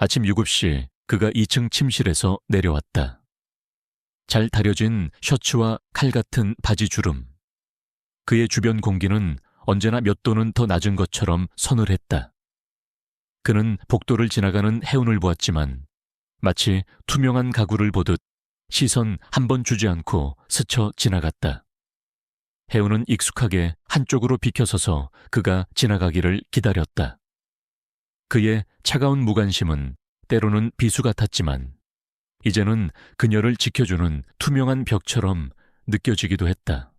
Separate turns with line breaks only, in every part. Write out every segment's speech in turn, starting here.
아침 7시 그가 2층 침실에서 내려왔다. 잘 다려진 셔츠와 칼 같은 바지 주름. 그의 주변 공기는 언제나 몇 도는 더 낮은 것처럼 서늘했다. 그는 복도를 지나가는 해운을 보았지만 마치 투명한 가구를 보듯 시선 한 번 주지 않고 스쳐 지나갔다. 해운은 익숙하게 한쪽으로 비켜서서 그가 지나가기를 기다렸다. 그의 차가운 무관심은 때로는 비수 같았지만 이제는 그녀를 지켜주는 투명한 벽처럼 느껴지기도 했다.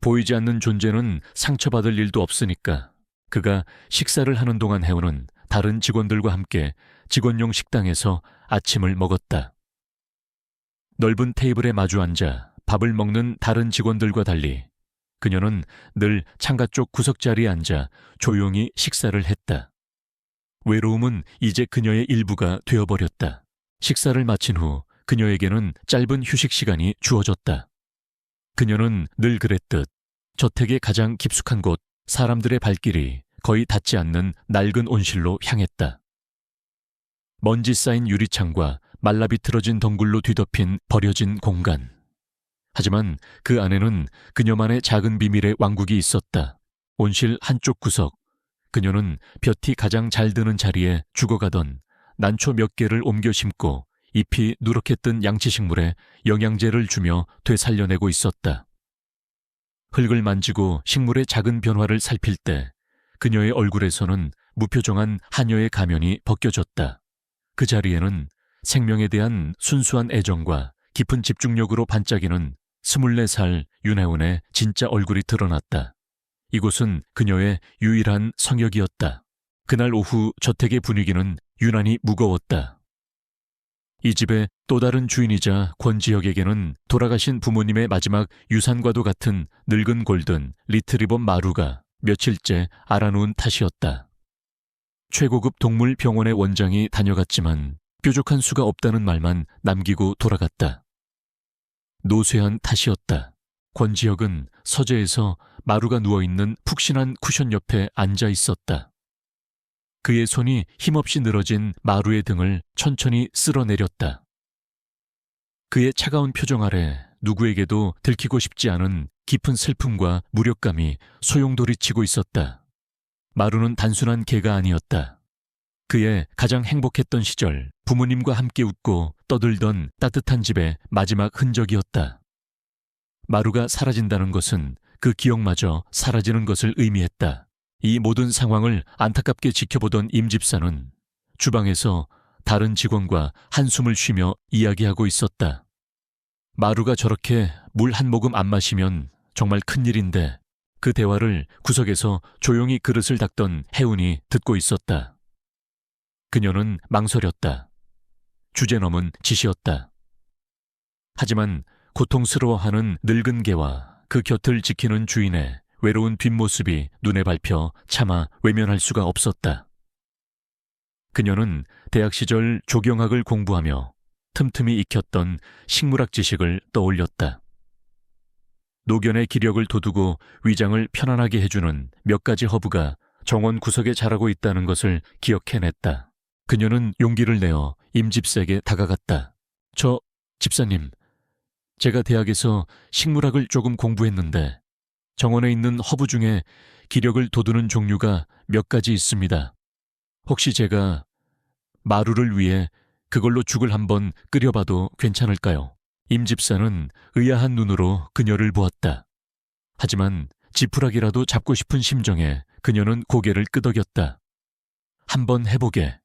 보이지 않는 존재는 상처받을 일도 없으니까 그가 식사를 하는 동안 해운은 다른 직원들과 함께 직원용 식당에서 아침을 먹었다. 넓은 테이블에 마주 앉아 밥을 먹는 다른 직원들과 달리 그녀는 늘 창가 쪽 구석자리에 앉아 조용히 식사를 했다. 외로움은 이제 그녀의 일부가 되어버렸다. 식사를 마친 후 그녀에게는 짧은 휴식 시간이 주어졌다. 그녀는 늘 그랬듯 저택의 가장 깊숙한 곳, 사람들의 발길이 거의 닿지 않는 낡은 온실로 향했다. 먼지 쌓인 유리창과 말라비틀어진 덩굴로 뒤덮인 버려진 공간. 하지만 그 안에는 그녀만의 작은 비밀의 왕국이 있었다. 온실 한쪽 구석, 그녀는 볕이 가장 잘 드는 자리에 죽어가던 난초 몇 개를 옮겨 심고 잎이 누렇게 뜬 양치식물에 영양제를 주며 되살려내고 있었다. 흙을 만지고 식물의 작은 변화를 살필 때 그녀의 얼굴에서는 무표정한 한여의 가면이 벗겨졌다. 그 자리에는 생명에 대한 순수한 애정과 깊은 집중력으로 반짝이는 24살 윤혜원의 진짜 얼굴이 드러났다. 이곳은 그녀의 유일한 성역이었다. 그날 오후 저택의 분위기는 유난히 무거웠다. 이 집의 또 다른 주인이자 권지혁에게는 돌아가신 부모님의 마지막 유산과도 같은 늙은 골든 리트리버 마루가 며칠째 알아놓은 탓이었다. 최고급 동물 병원의 원장이 다녀갔지만 뾰족한 수가 없다는 말만 남기고 돌아갔다. 노쇠한 탓이었다. 권지혁은 서재에서 마루가 누워있는 푹신한 쿠션 옆에 앉아 있었다. 그의 손이 힘없이 늘어진 마루의 등을 천천히 쓸어내렸다. 그의 차가운 표정 아래 누구에게도 들키고 싶지 않은 깊은 슬픔과 무력감이 소용돌이치고 있었다. 마루는 단순한 개가 아니었다. 그의 가장 행복했던 시절, 부모님과 함께 웃고 떠들던 따뜻한 집의 마지막 흔적이었다. 마루가 사라진다는 것은 그 기억마저 사라지는 것을 의미했다. 이 모든 상황을 안타깝게 지켜보던 임 집사는 주방에서 다른 직원과 한숨을 쉬며 이야기하고 있었다. 마루가 저렇게 물 한 모금 안 마시면 정말 큰일인데 그 대화를 구석에서 조용히 그릇을 닦던 혜운이 듣고 있었다. 그녀는 망설였다. 주제 넘은 짓이었다. 하지만 고통스러워하는 늙은 개와 그 곁을 지키는 주인의 외로운 뒷모습이 눈에 밟혀 차마 외면할 수가 없었다. 그녀는 대학 시절 조경학을 공부하며 틈틈이 익혔던 식물학 지식을 떠올렸다. 노견의 기력을 돋우고 위장을 편안하게 해주는 몇 가지 허브가 정원 구석에 자라고 있다는 것을 기억해냈다. 그녀는 용기를 내어 임 집사에게 다가갔다. 저 집사님, 제가 대학에서 식물학을 조금 공부했는데 정원에 있는 허브 중에 기력을 돋우는 종류가 몇 가지 있습니다. 혹시 제가 마루를 위해 그걸로 죽을 한번 끓여봐도 괜찮을까요? 임 집사는 의아한 눈으로 그녀를 보았다. 하지만 지푸라기라도 잡고 싶은 심정에 그녀는 고개를 끄덕였다. 한번 해보게.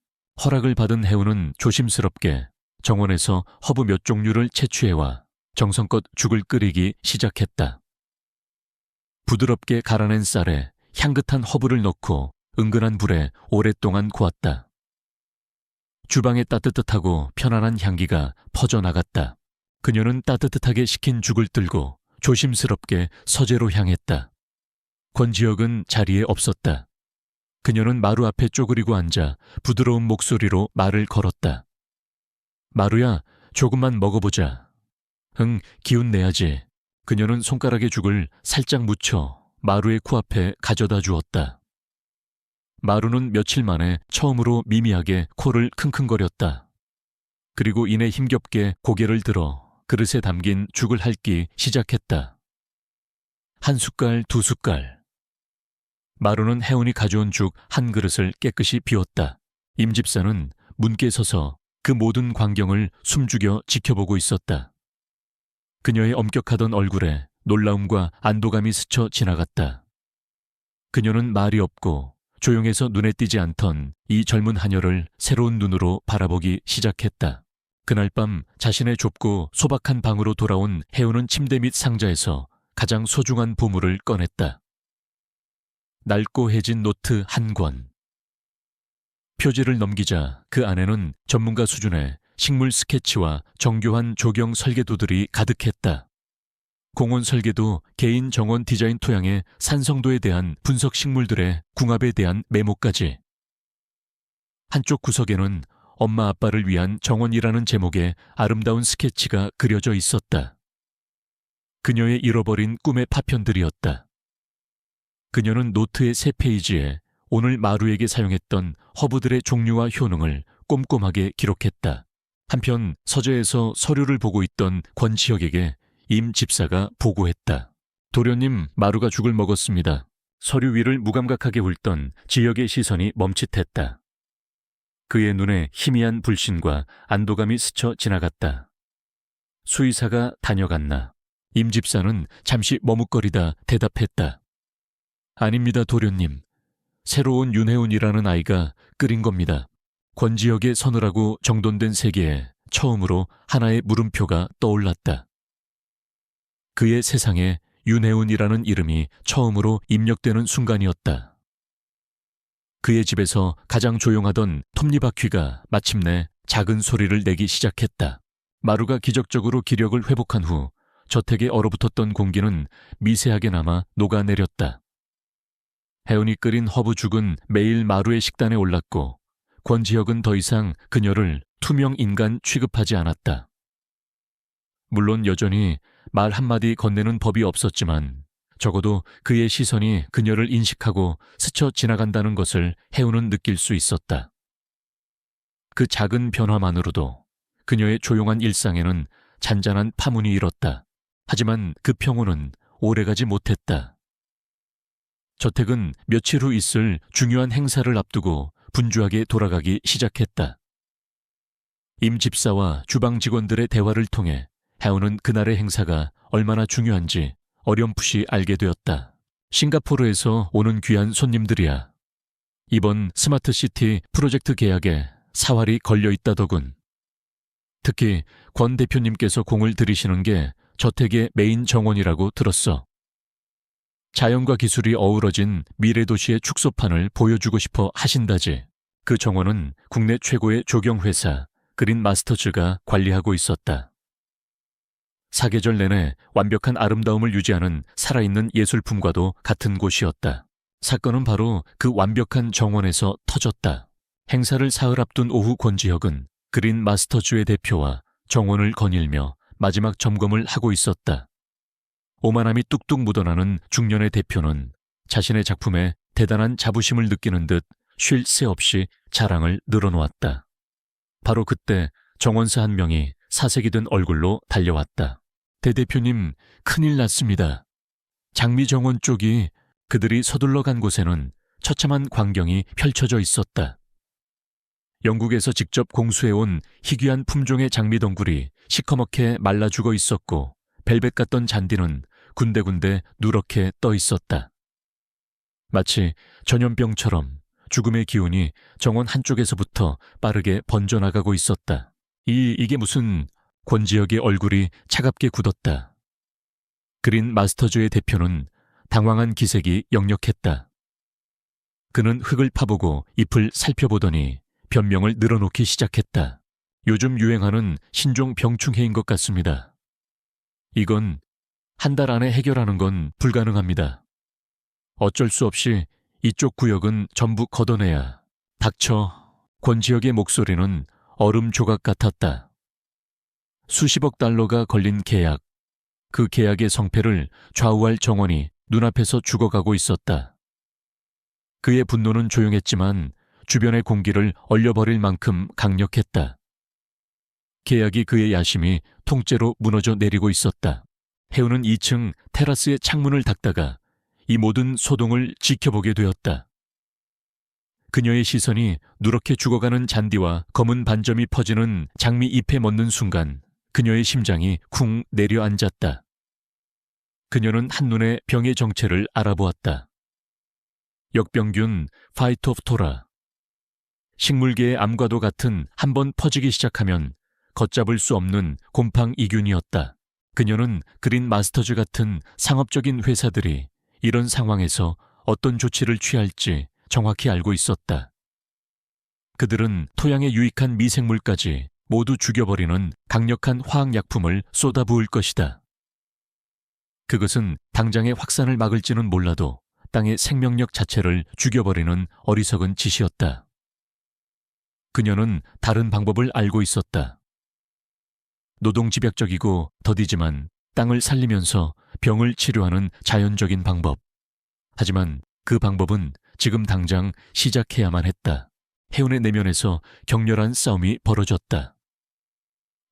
허락을 받은 혜운은 조심스럽게 정원에서 허브 몇 종류를 채취해와 정성껏 죽을 끓이기 시작했다. 부드럽게 갈아낸 쌀에 향긋한 허브를 넣고 은근한 불에 오랫동안 구웠다. 주방의 따뜻하고 편안한 향기가 퍼져나갔다. 그녀는 따뜻하게 식힌 죽을 들고 조심스럽게 서재로 향했다. 권지혁은 자리에 없었다. 그녀는 마루 앞에 쪼그리고 앉아 부드러운 목소리로 말을 걸었다. 마루야, 조금만 먹어보자. 응, 기운 내야지. 그녀는 손가락에 죽을 살짝 묻혀 마루의 코앞에 가져다 주었다. 마루는 며칠 만에 처음으로 미미하게 코를 킁킁거렸다. 그리고 이내 힘겹게 고개를 들어 그릇에 담긴 죽을 핥기 시작했다. 한 숟갈, 두 숟갈. 마루는 혜운이 가져온 죽 한 그릇을 깨끗이 비웠다. 임 집사는 문께 서서 그 모든 광경을 숨죽여 지켜보고 있었다. 그녀의 엄격하던 얼굴에 놀라움과 안도감이 스쳐 지나갔다. 그녀는 말이 없고 조용해서 눈에 띄지 않던 이 젊은 하녀를 새로운 눈으로 바라보기 시작했다. 그날 밤 자신의 좁고 소박한 방으로 돌아온 혜운은 침대 밑 상자에서 가장 소중한 보물을 꺼냈다. 낡고 해진 노트 한 권. 표지를 넘기자 그 안에는 전문가 수준의 식물 스케치와 정교한 조경 설계도들이 가득했다. 공원 설계도, 개인 정원 디자인 토양의 산성도에 대한 분석 식물들의 궁합에 대한 메모까지. 한쪽 구석에는 엄마 아빠를 위한 정원이라는 제목의 아름다운 스케치가 그려져 있었다. 그녀의 잃어버린 꿈의 파편들이었다. 그녀는 노트의 세 페이지에 오늘 마루에게 사용했던 허브들의 종류와 효능을 꼼꼼하게 기록했다. 한편 서재에서 서류를 보고 있던 권지혁에게 임 집사가 보고했다. 도련님, 마루가 죽을 먹었습니다. 서류 위를 무감각하게 훑던 지혁의 시선이 멈칫했다. 그의 눈에 희미한 불신과 안도감이 스쳐 지나갔다. 수의사가 다녀갔나? 임 집사는 잠시 머뭇거리다 대답했다. 아닙니다, 도련님. 새로운 윤혜운이라는 아이가 끓인 겁니다. 권지혁의 서늘하고 정돈된 세계에 처음으로 하나의 물음표가 떠올랐다. 그의 세상에 윤혜운이라는 이름이 처음으로 입력되는 순간이었다. 그의 집에서 가장 조용하던 톱니바퀴가 마침내 작은 소리를 내기 시작했다. 마루가 기적적으로 기력을 회복한 후 저택에 얼어붙었던 공기는 미세하게 남아 녹아내렸다. 혜운이 끓인 허브죽은 매일 마루의 식단에 올랐고 권지혁은 더 이상 그녀를 투명 인간 취급하지 않았다. 물론 여전히 말 한마디 건네는 법이 없었지만 적어도 그의 시선이 그녀를 인식하고 스쳐 지나간다는 것을 혜운은 느낄 수 있었다. 그 작은 변화만으로도 그녀의 조용한 일상에는 잔잔한 파문이 일었다. 하지만 그 평온은 오래가지 못했다. 저택은 며칠 후 있을 중요한 행사를 앞두고 분주하게 돌아가기 시작했다. 임 집사와 주방 직원들의 대화를 통해 혜운은 그날의 행사가 얼마나 중요한지 어렴풋이 알게 되었다. 싱가포르에서 오는 귀한 손님들이야. 이번 스마트시티 프로젝트 계약에 사활이 걸려있다더군. 특히 권 대표님께서 공을 들이시는 게 저택의 메인 정원이라고 들었어. 자연과 기술이 어우러진 미래도시의 축소판을 보여주고 싶어 하신다지. 그 정원은 국내 최고의 조경회사 그린마스터즈가 관리하고 있었다. 사계절 내내 완벽한 아름다움을 유지하는 살아있는 예술품과도 같은 곳이었다. 사건은 바로 그 완벽한 정원에서 터졌다. 행사를 사흘 앞둔 오후 권지혁은 그린마스터즈의 대표와 정원을 거닐며 마지막 점검을 하고 있었다. 오만함이 뚝뚝 묻어나는 중년의 대표는 자신의 작품에 대단한 자부심을 느끼는 듯 쉴 새 없이 자랑을 늘어놓았다. 바로 그때 정원사 한 명이 사색이 든 얼굴로 달려왔다. 대대표님, 큰일 났습니다. 장미정원 쪽이 그들이 서둘러 간 곳에는 처참한 광경이 펼쳐져 있었다. 영국에서 직접 공수해온 희귀한 품종의 장미덩굴이 시커멓게 말라 죽어 있었고 벨벳 같던 잔디는 군데군데 누렇게 떠 있었다. 마치 전염병처럼 죽음의 기운이 정원 한쪽에서부터 빠르게 번져나가고 있었다. 이게 무슨... 권지혁의 얼굴이 차갑게 굳었다. 그린마스터즈의 대표는 당황한 기색이 역력했다. 그는 흙을 파보고 잎을 살펴보더니 변명을 늘어놓기 시작했다. 요즘 유행하는 신종 병충해인 것 같습니다. 이건 한 달 안에 해결하는 건 불가능합니다. 어쩔 수 없이 이쪽 구역은 전부 걷어내야. 닥쳐. 권지혁의 목소리는 얼음 조각 같았다. 수십억 달러가 걸린 계약. 그 계약의 성패를 좌우할 정원이 눈앞에서 죽어가고 있었다. 그의 분노는 조용했지만 주변의 공기를 얼려버릴 만큼 강력했다. 계약이 그의 야심이 통째로 무너져 내리고 있었다. 해우는 2층 테라스의 창문을 닫다가 이 모든 소동을 지켜보게 되었다. 그녀의 시선이 누렇게 죽어가는 잔디와 검은 반점이 퍼지는 장미 잎에 멎는 순간 그녀의 심장이 쿵 내려앉았다. 그녀는 한눈에 병의 정체를 알아보았다. 역병균 파이토프토라. 식물계의 암과도 같은 한번 퍼지기 시작하면 걷잡을 수 없는 곰팡 이균이었다. 그녀는 그린 마스터즈 같은 상업적인 회사들이 이런 상황에서 어떤 조치를 취할지 정확히 알고 있었다. 그들은 토양에 유익한 미생물까지 모두 죽여버리는 강력한 화학약품을 쏟아부을 것이다. 그것은 당장의 확산을 막을지는 몰라도 땅의 생명력 자체를 죽여버리는 어리석은 짓이었다. 그녀는 다른 방법을 알고 있었다. 노동집약적이고 더디지만 땅을 살리면서 병을 치료하는 자연적인 방법. 하지만 그 방법은 지금 당장 시작해야만 했다. 해운의 내면에서 격렬한 싸움이 벌어졌다.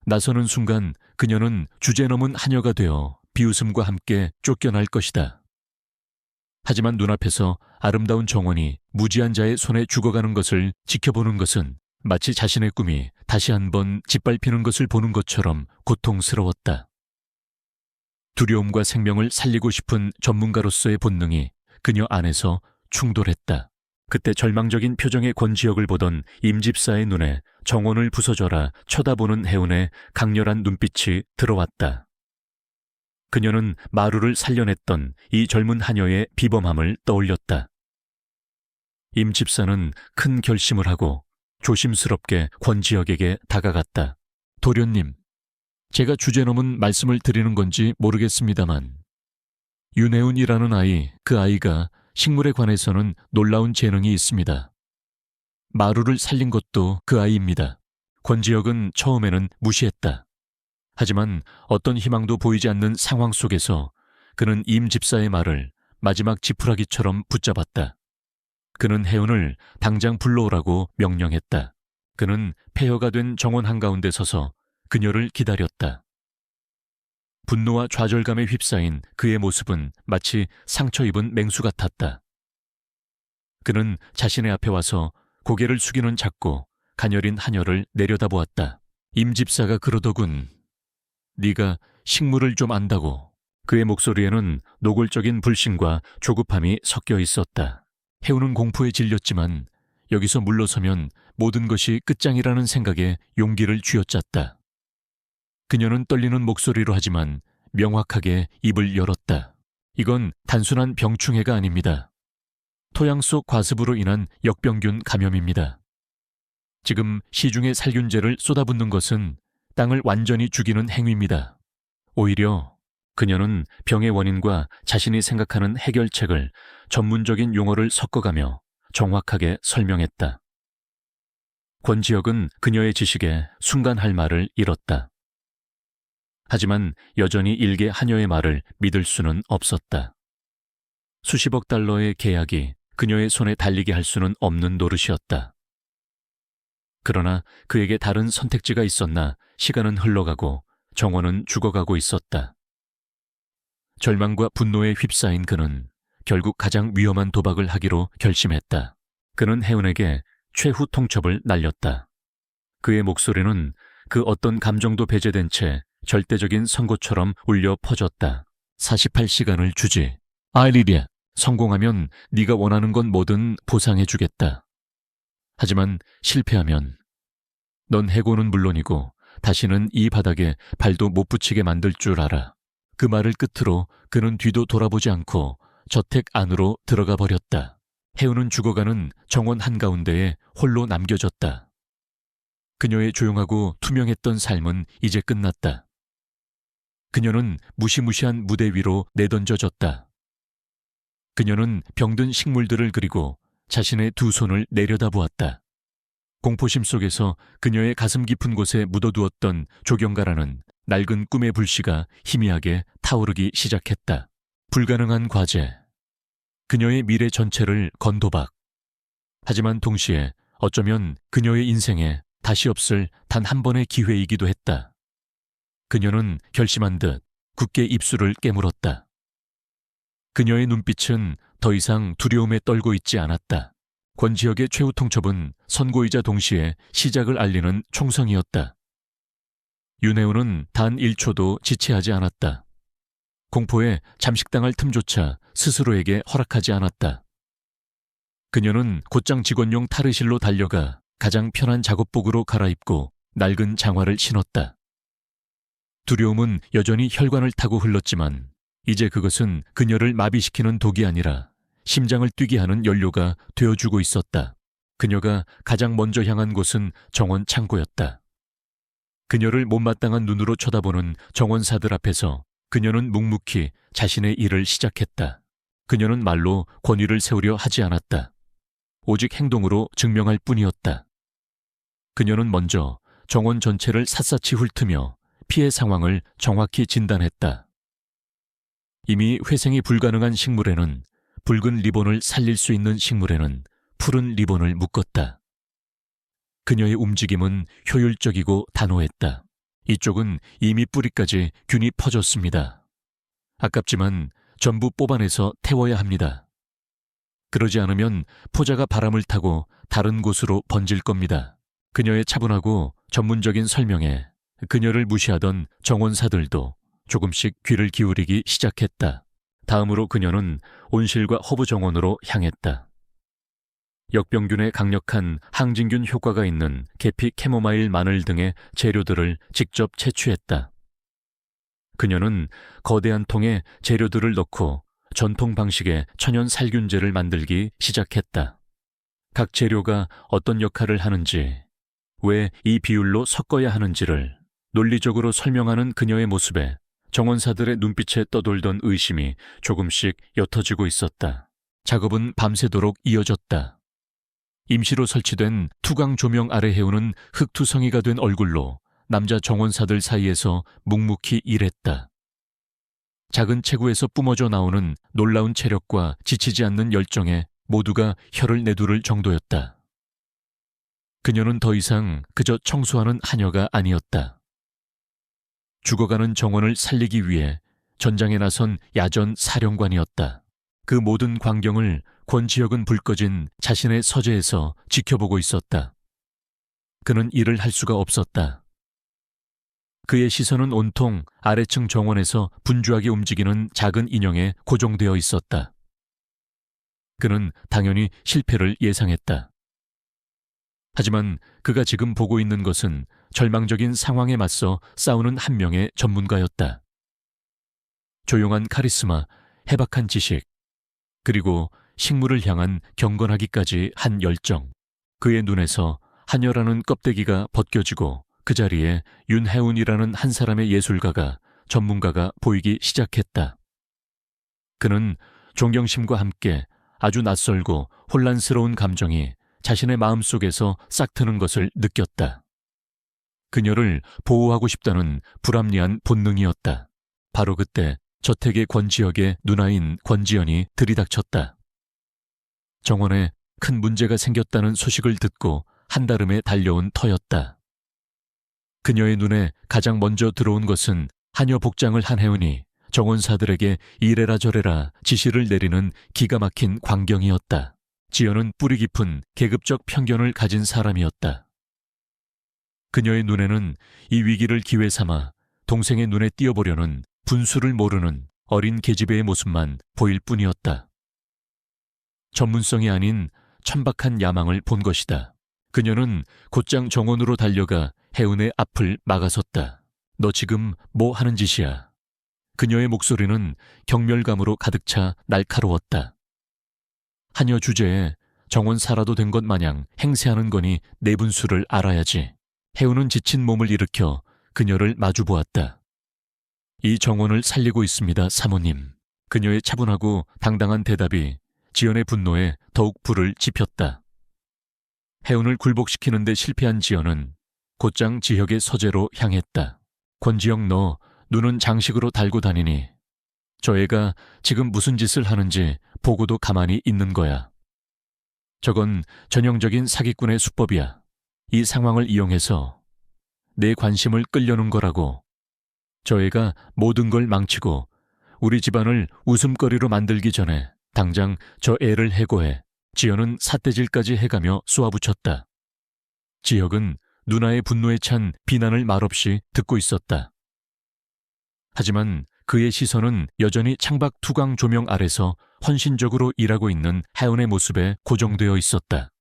나서는 순간 그녀는 주제넘은 하녀가 되어 비웃음과 함께 쫓겨날 것이다. 하지만 눈앞에서 아름다운 정원이 무지한 자의 손에 죽어가는 것을 지켜보는 것은 마치 자신의 꿈이 다시 한번 짓밟히는 것을 보는 것처럼 고통스러웠다. 두려움과 생명을 살리고 싶은 전문가로서의 본능이 그녀 안에서 충돌했다. 그때 절망적인 표정의 권지혁을 보던 임집사의 눈에 정원을 부서져라 쳐다보는 해운의 강렬한 눈빛이 들어왔다. 그녀는 마루를 살려냈던 이 젊은 하녀의 비범함을 떠올렸다. 임집사는 큰 결심을 하고 조심스럽게 권지혁에게 다가갔다. 도련님, 제가 주제넘은 말씀을 드리는 건지 모르겠습니다만 윤혜운이라는 아이, 그 아이가 식물에 관해서는 놀라운 재능이 있습니다. 마루를 살린 것도 그 아이입니다. 권지혁은 처음에는 무시했다. 하지만 어떤 희망도 보이지 않는 상황 속에서 그는 임 집사의 말을 마지막 지푸라기처럼 붙잡았다. 그는 해운을 당장 불러오라고 명령했다. 그는 폐허가 된 정원 한가운데 서서 그녀를 기다렸다. 분노와 좌절감에 휩싸인 그의 모습은 마치 상처 입은 맹수 같았다. 그는 자신의 앞에 와서 고개를 숙이는 작고 가녀린 하녀를 내려다보았다. 임 집사가 그러더군. 네가 식물을 좀 안다고. 그의 목소리에는 노골적인 불신과 조급함이 섞여 있었다. 해우는 공포에 질렸지만 여기서 물러서면 모든 것이 끝장이라는 생각에 용기를 쥐어짰다. 그녀는 떨리는 목소리로 하지만 명확하게 입을 열었다. 이건 단순한 병충해가 아닙니다. 토양 속 과습으로 인한 역병균 감염입니다. 지금 시중의 살균제를 쏟아붓는 것은 땅을 완전히 죽이는 행위입니다. 오히려 그녀는 병의 원인과 자신이 생각하는 해결책을 전문적인 용어를 섞어가며 정확하게 설명했다. 권지혁은 그녀의 지식에 순간 할 말을 잃었다. 하지만 여전히 일개 하녀의 말을 믿을 수는 없었다. 수십억 달러의 계약이 그녀의 손에 달리게 할 수는 없는 노릇이었다. 그러나 그에게 다른 선택지가 있었나 시간은 흘러가고 정원은 죽어가고 있었다. 절망과 분노에 휩싸인 그는 결국 가장 위험한 도박을 하기로 결심했다. 그는 해운에게 최후 통첩을 날렸다. 그의 목소리는 그 어떤 감정도 배제된 채 절대적인 선고처럼 울려 퍼졌다. 48시간을 주지. 아이리리아, 성공하면 네가 원하는 건 뭐든 보상해주겠다. 하지만 실패하면 넌 해고는 물론이고 다시는 이 바닥에 발도 못 붙이게 만들 줄 알아. 그 말을 끝으로 그는 뒤도 돌아보지 않고 저택 안으로 들어가 버렸다. 해운은 죽어가는 정원 한가운데에 홀로 남겨졌다. 그녀의 조용하고 투명했던 삶은 이제 끝났다. 그녀는 무시무시한 무대 위로 내던져졌다. 그녀는 병든 식물들을 그리고 자신의 두 손을 내려다보았다. 공포심 속에서 그녀의 가슴 깊은 곳에 묻어두었던 조경가라는 낡은 꿈의 불씨가 희미하게 타오르기 시작했다. 불가능한 과제. 그녀의 미래 전체를 건도박. 하지만 동시에 어쩌면 그녀의 인생에 다시 없을 단 한 번의 기회이기도 했다. 그녀는 결심한 듯 굳게 입술을 깨물었다. 그녀의 눈빛은 더 이상 두려움에 떨고 있지 않았다. 권지혁의 최후 통첩은 선고이자 동시에 시작을 알리는 총성이었다. 윤혜우는 단 1초도 지체하지 않았다. 공포에 잠식당할 틈조차 스스로에게 허락하지 않았다. 그녀는 곧장 직원용 탈의실로 달려가 가장 편한 작업복으로 갈아입고 낡은 장화를 신었다. 두려움은 여전히 혈관을 타고 흘렀지만 이제 그것은 그녀를 마비시키는 독이 아니라 심장을 뛰게 하는 연료가 되어주고 있었다. 그녀가 가장 먼저 향한 곳은 정원 창고였다. 그녀를 못마땅한 눈으로 쳐다보는 정원사들 앞에서 그녀는 묵묵히 자신의 일을 시작했다. 그녀는 말로 권위를 세우려 하지 않았다. 오직 행동으로 증명할 뿐이었다. 그녀는 먼저 정원 전체를 샅샅이 훑으며 피해 상황을 정확히 진단했다. 이미 회생이 불가능한 식물에는 붉은 리본을 살릴 수 있는 식물에는 푸른 리본을 묶었다. 그녀의 움직임은 효율적이고 단호했다. 이쪽은 이미 뿌리까지 균이 퍼졌습니다. 아깝지만 전부 뽑아내서 태워야 합니다. 그러지 않으면 포자가 바람을 타고 다른 곳으로 번질 겁니다. 그녀의 차분하고 전문적인 설명에 그녀를 무시하던 정원사들도 조금씩 귀를 기울이기 시작했다. 다음으로 그녀는 온실과 허브 정원으로 향했다. 역병균에 강력한 항진균 효과가 있는 계피, 캐모마일, 마늘 등의 재료들을 직접 채취했다. 그녀는 거대한 통에 재료들을 넣고 전통 방식의 천연 살균제를 만들기 시작했다. 각 재료가 어떤 역할을 하는지, 왜 이 비율로 섞어야 하는지를 논리적으로 설명하는 그녀의 모습에 정원사들의 눈빛에 떠돌던 의심이 조금씩 옅어지고 있었다. 작업은 밤새도록 이어졌다. 임시로 설치된 투광 조명 아래 해우는 흑투성이가 된 얼굴로 남자 정원사들 사이에서 묵묵히 일했다. 작은 체구에서 뿜어져 나오는 놀라운 체력과 지치지 않는 열정에 모두가 혀를 내두를 정도였다. 그녀는 더 이상 그저 청소하는 하녀가 아니었다. 죽어가는 정원을 살리기 위해 전장에 나선 야전 사령관이었다. 그 모든 광경을 권지혁은 불 꺼진 자신의 서재에서 지켜보고 있었다. 그는 일을 할 수가 없었다. 그의 시선은 온통 아래층 정원에서 분주하게 움직이는 작은 인형에 고정되어 있었다. 그는 당연히 실패를 예상했다. 하지만 그가 지금 보고 있는 것은 절망적인 상황에 맞서 싸우는 한 명의 전문가였다. 조용한 카리스마, 해박한 지식, 그리고 식물을 향한 경건하기까지 한 열정. 그의 눈에서 한여라는 껍데기가 벗겨지고 그 자리에 윤혜운이라는 한 사람의 예술가가, 전문가가 보이기 시작했다. 그는 존경심과 함께 아주 낯설고 혼란스러운 감정이 자신의 마음속에서 싹트는 것을 느꼈다. 그녀를 보호하고 싶다는 불합리한 본능이었다. 바로 그때 저택의 권지혁의 누나인 권지연이 들이닥쳤다. 정원에 큰 문제가 생겼다는 소식을 듣고 한달음에 달려온 터였다. 그녀의 눈에 가장 먼저 들어온 것은 하녀 복장을 한 혜은이 정원사들에게 이래라 저래라 지시를 내리는 기가 막힌 광경이었다. 지연은 뿌리 깊은 계급적 편견을 가진 사람이었다. 그녀의 눈에는 이 위기를 기회 삼아 동생의 눈에 띄어보려는 분수를 모르는 어린 계집애의 모습만 보일 뿐이었다. 전문성이 아닌 천박한 야망을 본 것이다. 그녀는 곧장 정원으로 달려가 혜은의 앞을 막아섰다. 너 지금 뭐 하는 짓이야? 그녀의 목소리는 경멸감으로 가득 차 날카로웠다. 하녀 주제에 정원사라도 된 것 마냥 행세하는 거니 내 분수를 알아야지. 혜은은 지친 몸을 일으켜 그녀를 마주보았다. 이 정원을 살리고 있습니다, 사모님. 그녀의 차분하고 당당한 대답이 지연의 분노에 더욱 불을 지폈다. 혜은을 굴복시키는 데 실패한 지연은 곧장 지혁의 서재로 향했다. 권지혁, 너 눈은 장식으로 달고 다니니 저 애가 지금 무슨 짓을 하는지 보고도 가만히 있는 거야. 저건 전형적인 사기꾼의 수법이야. 이 상황을 이용해서 내 관심을 끌려는 거라고. 저 애가 모든 걸 망치고 우리 집안을 웃음거리로 만들기 전에 당장 저 애를 해고해. 지연은 삿대질까지 해가며 쏘아붙였다. 지혁은 누나의 분노에 찬 비난을 말없이 듣고 있었다. 하지만 그의 시선은 여전히 창밖 투광 조명 아래서 헌신적으로 일하고 있는 혜은의 모습에 고정되어 있었다.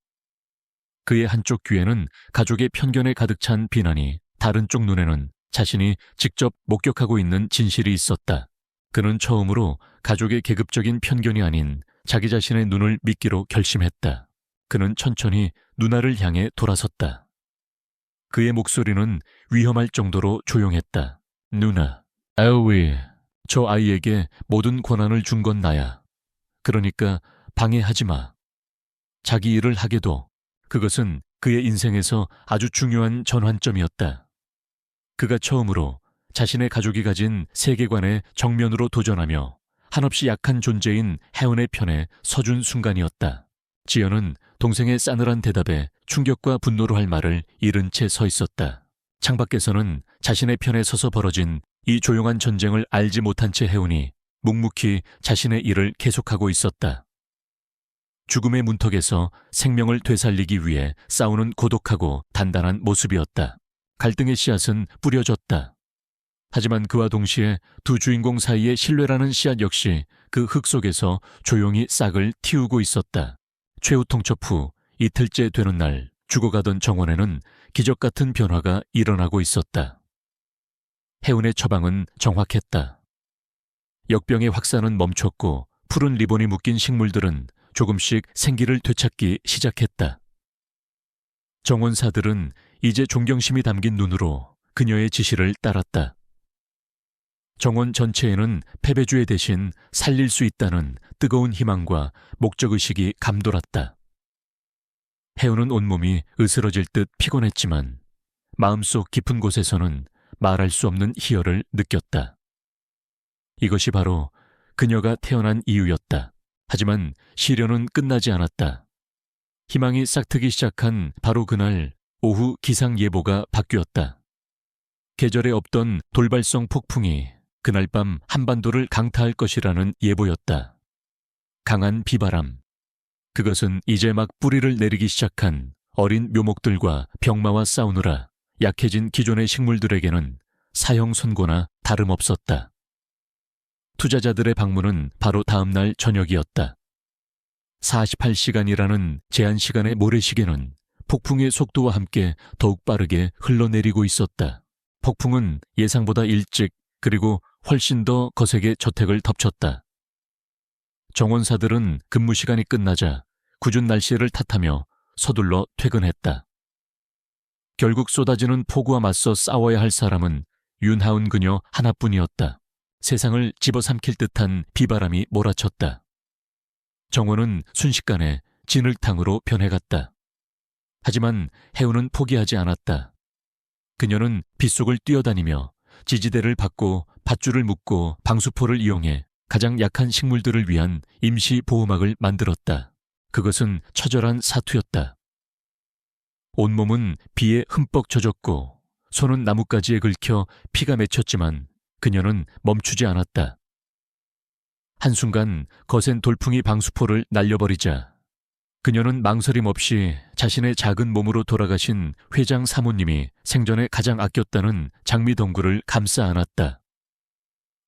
그의 한쪽 귀에는 가족의 편견에 가득 찬 비난이, 다른 쪽 눈에는 자신이 직접 목격하고 있는 진실이 있었다. 그는 처음으로 가족의 계급적인 편견이 아닌 자기 자신의 눈을 믿기로 결심했다. 그는 천천히 누나를 향해 돌아섰다. 그의 목소리는 위험할 정도로 조용했다. 누나, 아우이, 저 아이에게 모든 권한을 준 건 나야. 그러니까 방해하지 마. 자기 일을 하게도. 그것은 그의 인생에서 아주 중요한 전환점이었다. 그가 처음으로 자신의 가족이 가진 세계관에 정면으로 도전하며 한없이 약한 존재인 혜은의 편에 서준 순간이었다. 지연은 동생의 싸늘한 대답에 충격과 분노로 할 말을 잃은 채 서 있었다. 창밖에서는 자신의 편에 서서 벌어진 이 조용한 전쟁을 알지 못한 채 혜은이 묵묵히 자신의 일을 계속하고 있었다. 죽음의 문턱에서 생명을 되살리기 위해 싸우는 고독하고 단단한 모습이었다. 갈등의 씨앗은 뿌려졌다. 하지만 그와 동시에 두 주인공 사이의 신뢰라는 씨앗 역시 그 흙 속에서 조용히 싹을 틔우고 있었다. 최후 통첩 후 이틀째 되는 날, 죽어가던 정원에는 기적 같은 변화가 일어나고 있었다. 혜은의 처방은 정확했다. 역병의 확산은 멈췄고 푸른 리본이 묶인 식물들은 조금씩 생기를 되찾기 시작했다. 정원사들은 이제 존경심이 담긴 눈으로 그녀의 지시를 따랐다. 정원 전체에는 패배주의 대신 살릴 수 있다는 뜨거운 희망과 목적의식이 감돌았다. 혜은은 온몸이 으스러질 듯 피곤했지만 마음속 깊은 곳에서는 말할 수 없는 희열을 느꼈다. 이것이 바로 그녀가 태어난 이유였다. 하지만 시련은 끝나지 않았다. 희망이 싹트기 시작한 바로 그날 오후 기상예보가 바뀌었다. 계절에 없던 돌발성 폭풍이 그날 밤 한반도를 강타할 것이라는 예보였다. 강한 비바람. 그것은 이제 막 뿌리를 내리기 시작한 어린 묘목들과 병마와 싸우느라 약해진 기존의 식물들에게는 사형 선고나 다름없었다. 투자자들의 방문은 바로 다음 날 저녁이었다. 48시간이라는 제한 시간의 모래시계는 폭풍의 속도와 함께 더욱 빠르게 흘러내리고 있었다. 폭풍은 예상보다 일찍 그리고 훨씬 더 거세게 저택을 덮쳤다. 정원사들은 근무 시간이 끝나자 궂은 날씨를 탓하며 서둘러 퇴근했다. 결국 쏟아지는 폭우와 맞서 싸워야 할 사람은 윤하은 그녀 하나뿐이었다. 세상을 집어삼킬 듯한 비바람이 몰아쳤다. 정원은 순식간에 진흙탕으로 변해갔다. 하지만 혜은은 포기하지 않았다. 그녀는 빗속을 뛰어다니며 지지대를 받고 밧줄을 묶고 방수포를 이용해 가장 약한 식물들을 위한 임시 보호막을 만들었다. 그것은 처절한 사투였다. 온몸은 비에 흠뻑 젖었고 손은 나뭇가지에 긁혀 피가 맺혔지만 그녀는 멈추지 않았다. 한순간 거센 돌풍이 방수포를 날려버리자 그녀는 망설임 없이 자신의 작은 몸으로 돌아가신 회장 사모님이 생전에 가장 아꼈다는 장미덩굴을 감싸 안았다.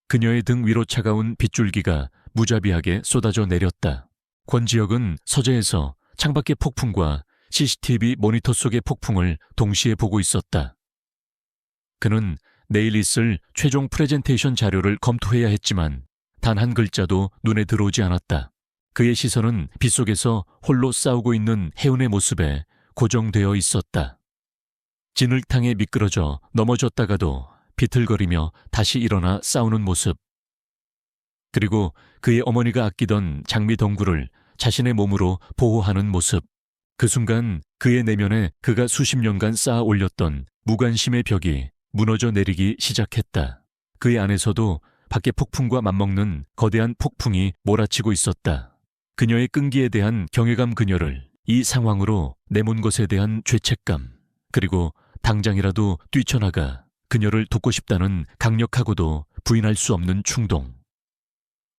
그녀의 등 위로 차가운 빗줄기가 무자비하게 쏟아져 내렸다. 권지혁은 서재에서 창밖의 폭풍과 CCTV 모니터 속의 폭풍을 동시에 보고 있었다. 그는 내일 있을 최종 프레젠테이션 자료를 검토해야 했지만 단 한 글자도 눈에 들어오지 않았다. 그의 시선은 빗속에서 홀로 싸우고 있는 혜은의 모습에 고정되어 있었다. 진흙탕에 미끄러져 넘어졌다가도 비틀거리며 다시 일어나 싸우는 모습. 그리고 그의 어머니가 아끼던 장미 덩굴을 자신의 몸으로 보호하는 모습. 그 순간 그의 내면에 그가 수십 년간 쌓아 올렸던 무관심의 벽이 무너져 내리기 시작했다. 그의 안에서도 밖의 폭풍과 맞먹는 거대한 폭풍이 몰아치고 있었다. 그녀의 끈기에 대한 경외감, 그녀를 이 상황으로 내몬 것에 대한 죄책감, 그리고 당장이라도 뛰쳐나가 그녀를 돕고 싶다는 강력하고도 부인할 수 없는 충동.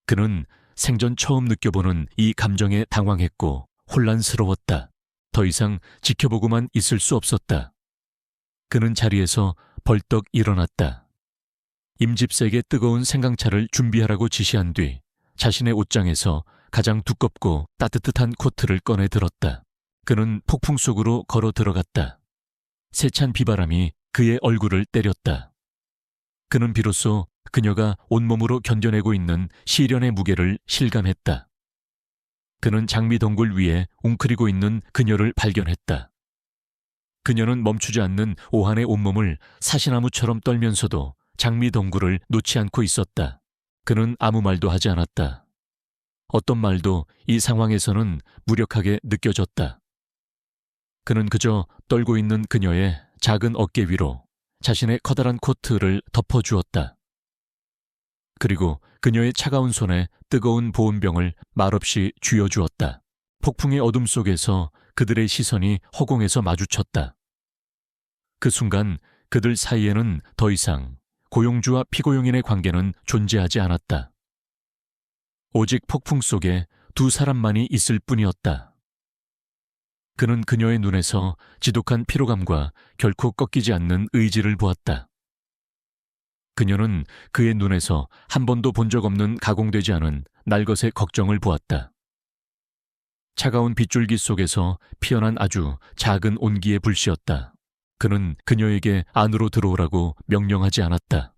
그는 생전 처음 느껴보는 이 감정에 당황했고 혼란스러웠다. 더 이상 지켜보고만 있을 수 없었다. 그는 자리에서 벌떡 일어났다. 임집세에게 뜨거운 생강차를 준비하라고 지시한 뒤 자신의 옷장에서 가장 두껍고 따뜻한 코트를 꺼내 들었다. 그는 폭풍 속으로 걸어 들어갔다. 세찬 비바람이 그의 얼굴을 때렸다. 그는 비로소 그녀가 온몸으로 견뎌내고 있는 시련의 무게를 실감했다. 그는 장미 덩굴 위에 웅크리고 있는 그녀를 발견했다. 그녀는 멈추지 않는 오한의 온몸을 사시나무처럼 떨면서도 장미 덩굴을 놓지 않고 있었다. 그는 아무 말도 하지 않았다. 어떤 말도 이 상황에서는 무력하게 느껴졌다. 그는 그저 떨고 있는 그녀의 작은 어깨 위로 자신의 커다란 코트를 덮어주었다. 그리고 그녀의 차가운 손에 뜨거운 보온병을 말없이 쥐어주었다. 폭풍의 어둠 속에서 그들의 시선이 허공에서 마주쳤다. 그 순간 그들 사이에는 더 이상 고용주와 피고용인의 관계는 존재하지 않았다. 오직 폭풍 속에 두 사람만이 있을 뿐이었다. 그는 그녀의 눈에서 지독한 피로감과 결코 꺾이지 않는 의지를 보았다. 그녀는 그의 눈에서 한 번도 본 적 없는 가공되지 않은 날것의 걱정을 보았다. 차가운 빗줄기 속에서 피어난 아주 작은 온기의 불씨였다. 그는 그녀에게 안으로 들어오라고 명령하지 않았다.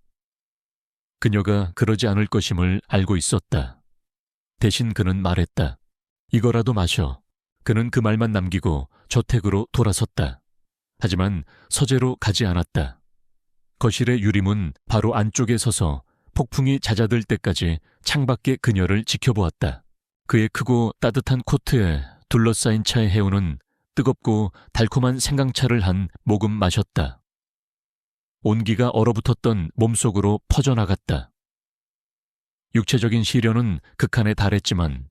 그녀가 그러지 않을 것임을 알고 있었다. 대신 그는 말했다. 이거라도 마셔. 그는 그 말만 남기고 저택으로 돌아섰다. 하지만 서재로 가지 않았다. 거실의 유리문 바로 안쪽에 서서 폭풍이 잦아들 때까지 창밖에 그녀를 지켜보았다. 그의 크고 따뜻한 코트에 둘러싸인 차의 해운은 뜨겁고 달콤한 생강차를 한 모금 마셨다. 온기가 얼어붙었던 몸속으로 퍼져나갔다. 육체적인 시련은 극한에 달했지만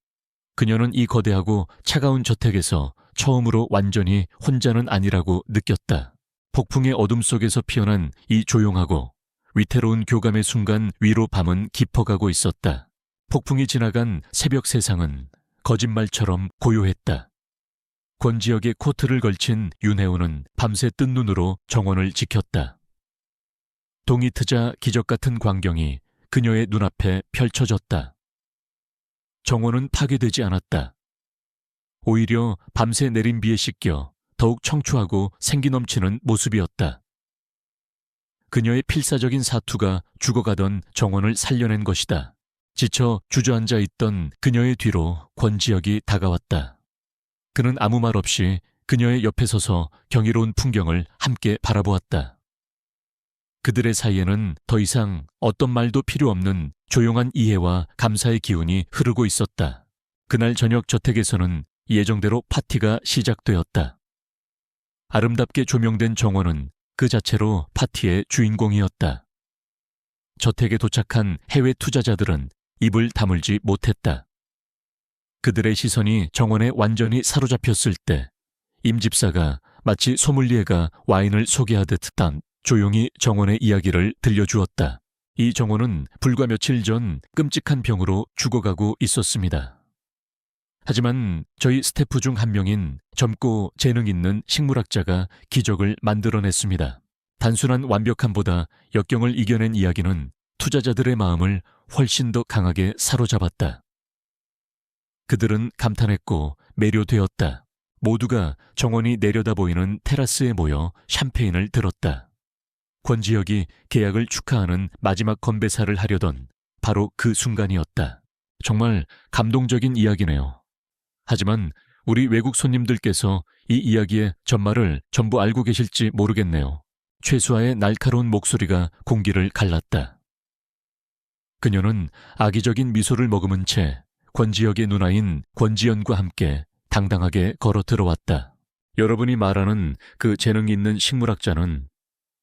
그녀는 이 거대하고 차가운 저택에서 처음으로 완전히 혼자는 아니라고 느꼈다. 폭풍의 어둠 속에서 피어난 이 조용하고 위태로운 교감의 순간 위로 밤은 깊어가고 있었다. 폭풍이 지나간 새벽 세상은 거짓말처럼 고요했다. 권지혁의 코트를 걸친 윤혜우는 밤새 뜬 눈으로 정원을 지켰다. 동이 트자 기적 같은 광경이 그녀의 눈앞에 펼쳐졌다. 정원은 파괴되지 않았다. 오히려 밤새 내린 비에 씻겨 더욱 청초하고 생기 넘치는 모습이었다. 그녀의 필사적인 사투가 죽어가던 정원을 살려낸 것이다. 지쳐 주저앉아 있던 그녀의 뒤로 권지혁이 다가왔다. 그는 아무 말 없이 그녀의 옆에 서서 경이로운 풍경을 함께 바라보았다. 그들의 사이에는 더 이상 어떤 말도 필요 없는 조용한 이해와 감사의 기운이 흐르고 있었다. 그날 저녁 저택에서는 예정대로 파티가 시작되었다. 아름답게 조명된 정원은 그 자체로 파티의 주인공이었다. 저택에 도착한 해외 투자자들은 입을 다물지 못했다. 그들의 시선이 정원에 완전히 사로잡혔을 때 임 집사가 마치 소믈리에가 와인을 소개하듯 조용히 정원의 이야기를 들려주었다. 이 정원은 불과 며칠 전 끔찍한 병으로 죽어가고 있었습니다. 하지만 저희 스태프 중 한 명인 젊고 재능 있는 식물학자가 기적을 만들어냈습니다. 단순한 완벽함보다 역경을 이겨낸 이야기는 투자자들의 마음을 훨씬 더 강하게 사로잡았다. 그들은 감탄했고 매료되었다. 모두가 정원이 내려다 보이는 테라스에 모여 샴페인을 들었다. 권지혁이 계약을 축하하는 마지막 건배사를 하려던 바로 그 순간이었다. 정말 감동적인 이야기네요. 하지만 우리 외국 손님들께서 이 이야기의 전말을 전부 알고 계실지 모르겠네요. 최수아의 날카로운 목소리가 공기를 갈랐다. 그녀는 악의적인 미소를 머금은 채 권지혁의 누나인 권지연과 함께 당당하게 걸어 들어왔다. 여러분이 말하는 그 재능 있는 식물학자는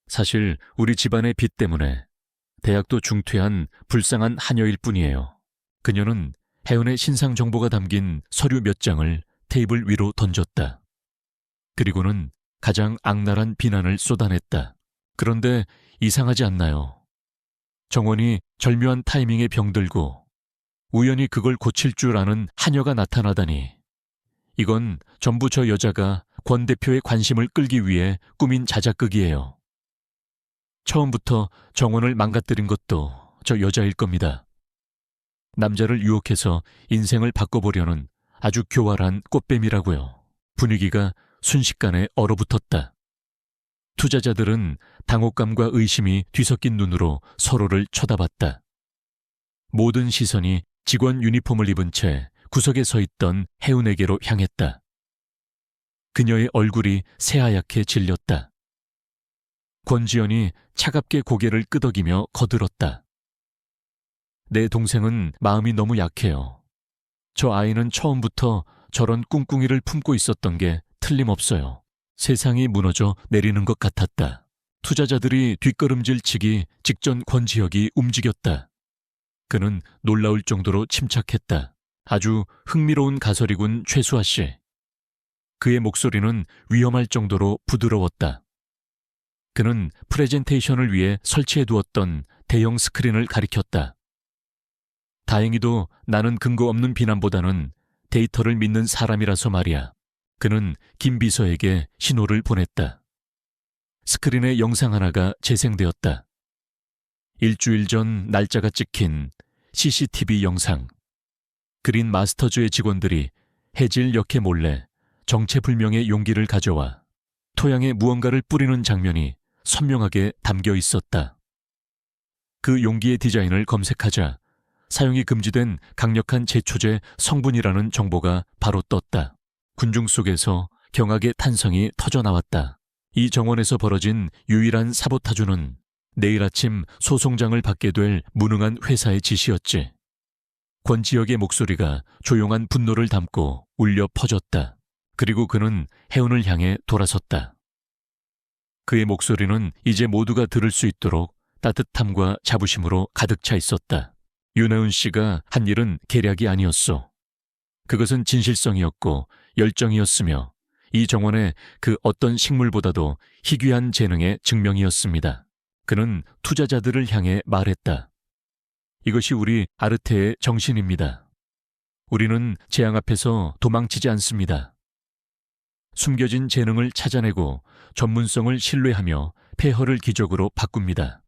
사실 우리 집안의 빚 때문에 대학도 중퇴한 불쌍한 하녀일 뿐이에요. 그녀는 혜은의 신상 정보가 담긴 서류 몇 장을 테이블 위로 던졌다. 그리고는 가장 악랄한 비난을 쏟아냈다. 그런데 이상하지 않나요? 정원이 절묘한 타이밍에 병들고 우연히 그걸 고칠 줄 아는 하녀가 나타나다니. 이건 전부 저 여자가 권 대표의 관심을 끌기 위해 꾸민 자작극이에요. 처음부터 정원을 망가뜨린 것도 저 여자일 겁니다. 남자를 유혹해서 인생을 바꿔보려는 아주 교활한 꽃뱀이라고요. 분위기가 순식간에 얼어붙었다. 투자자들은 당혹감과 의심이 뒤섞인 눈으로 서로를 쳐다봤다. 모든 시선이 직원 유니폼을 입은 채 구석에 서 있던 해운에게로 향했다. 그녀의 얼굴이 새하얗게 질렸다. 권지연이 차갑게 고개를 끄덕이며 거들었다. 내 동생은 마음이 너무 약해요. 저 아이는 처음부터 저런 꿍꿍이를 품고 있었던 게 틀림없어요. 세상이 무너져 내리는 것 같았다. 투자자들이 뒷걸음질 치기 직전 권지혁이 움직였다. 그는 놀라울 정도로 침착했다. 아주 흥미로운 가설이군, 최수아 씨. 그의 목소리는 위험할 정도로 부드러웠다. 그는 프레젠테이션을 위해 설치해두었던 대형 스크린을 가리켰다. 다행히도 나는 근거 없는 비난보다는 데이터를 믿는 사람이라서 말이야. 그는 김 비서에게 신호를 보냈다. 스크린에 영상 하나가 재생되었다. 일주일 전 날짜가 찍힌 CCTV 영상. 그린 마스터즈의 직원들이 해질 역해 몰래 정체불명의 용기를 가져와 토양에 무언가를 뿌리는 장면이 선명하게 담겨 있었다. 그 용기의 디자인을 검색하자 사용이 금지된 강력한 제초제 성분이라는 정보가 바로 떴다. 군중 속에서 경악의 탄성이 터져나왔다. 이 정원에서 벌어진 유일한 사보타주는 내일 아침 소송장을 받게 될 무능한 회사의 짓이었지. 권지혁의 목소리가 조용한 분노를 담고 울려 퍼졌다. 그리고 그는 해운을 향해 돌아섰다. 그의 목소리는 이제 모두가 들을 수 있도록 따뜻함과 자부심으로 가득 차 있었다. 윤혜운 씨가 한 일은 계략이 아니었소. 그것은 진실성이었고 열정이었으며 이 정원의 그 어떤 식물보다도 희귀한 재능의 증명이었습니다. 그는 투자자들을 향해 말했다. 이것이 우리 아르테의 정신입니다. 우리는 재앙 앞에서 도망치지 않습니다. 숨겨진 재능을 찾아내고 전문성을 신뢰하며 폐허를 기적으로 바꿉니다.